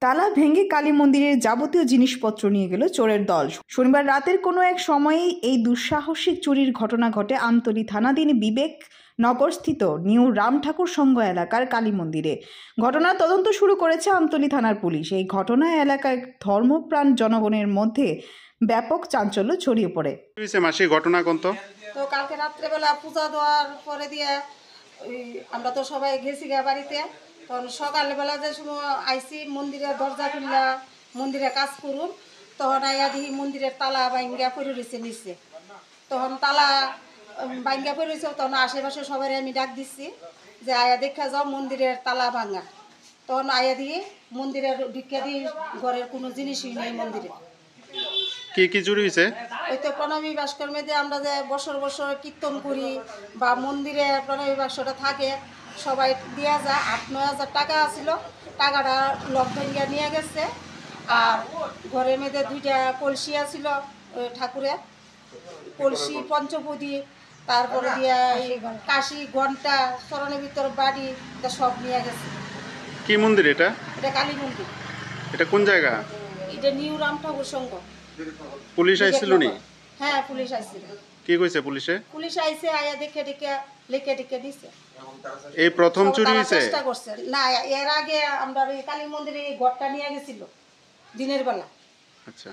তালা ভেঙে কালী মন্দিরের যাবতীয় জিনিসপত্র নিয়ে গেল চোরের দল। শনিবার রাতের কোনো এক সময়েই এই দুঃসাহসিক চুরির ঘটনা ঘটে আমতলী থানাধীন বিবেক নগরস্থিত নিউ রাম ঠাকুর সংঘ এলাকার কালী মন্দিরে। ঘটনার তদন্ত শুরু করেছে আমতলী থানার পুলিশ। এই ঘটনায় এলাকায় ধর্মপ্রাণ জনগণের মধ্যে ব্যাপক চাঞ্চল্য ছড়িয়ে পড়ে। মাসি ঘটনা কোন তো কালকে রাত্রেবেলা পূজা দেওয়ার পরে দিয়ে আমরা তো সবাই গেছি বাড়িতে। তখন সকালবেলা যে সময় আইসি মন্দিরের দরজা খুললা মন্দিরে কাজ করুন, তখন আইয়া দেখি মন্দিরের তালা বাইঙ্গা পড়ে রয়েছে নিচে। তখন তালা বাইঙ্গা পড়ে রয়েছে, তখন আশেপাশে সবাই আমি ডাক দিচ্ছি যে আয়া দেখা যাও মন্দিরের তালা ভাঙা। তখন আয়া দিয়ে মন্দিরের ভিক্ষা দিয়ে ঘরের কোনো জিনিসই নেই মন্দিরে। কি চুরি হয়েছে? ওই তো প্রণবী ভাস্কর্মে দিয়ে আমরা যে বছর বছর কীর্তন করি বা মন্দিরে প্রণবী বাক্সটা থাকে, সবাই দেওয়া যায় 8-9 হাজার টাকা আসছিল। টাকাটা লক ভেঙে নিয়ে গেছে। আর ঘরের মধ্যে 2টা কলসি আসছিল ঠাকুরের, কলসি পঞ্চপদী, তারপরে দিয়া কাশি ঘন্টা চরণের ভিতর বাড়ি, এটা সব নিয়ে গেছে। কি মন্দির এটা? এটা কালী মন্দির। এটা কোন জায়গা? এটা নিউ রাম ঠাকুর সংঘ। পুলিশ আইছিল নি? হ্যাঁ, পুলিশ আইছিল। কি কইছে পুলিশে? পুলিশ আইছে, আয়া দেখে লিখে দিছে। এই প্রথম চুরি হইছে? চেষ্টা করছে না, এর আগে আমরা কালী মন্দিরে ঘরটা নিয়ে গেছিল দিনের বেলা। আচ্ছা।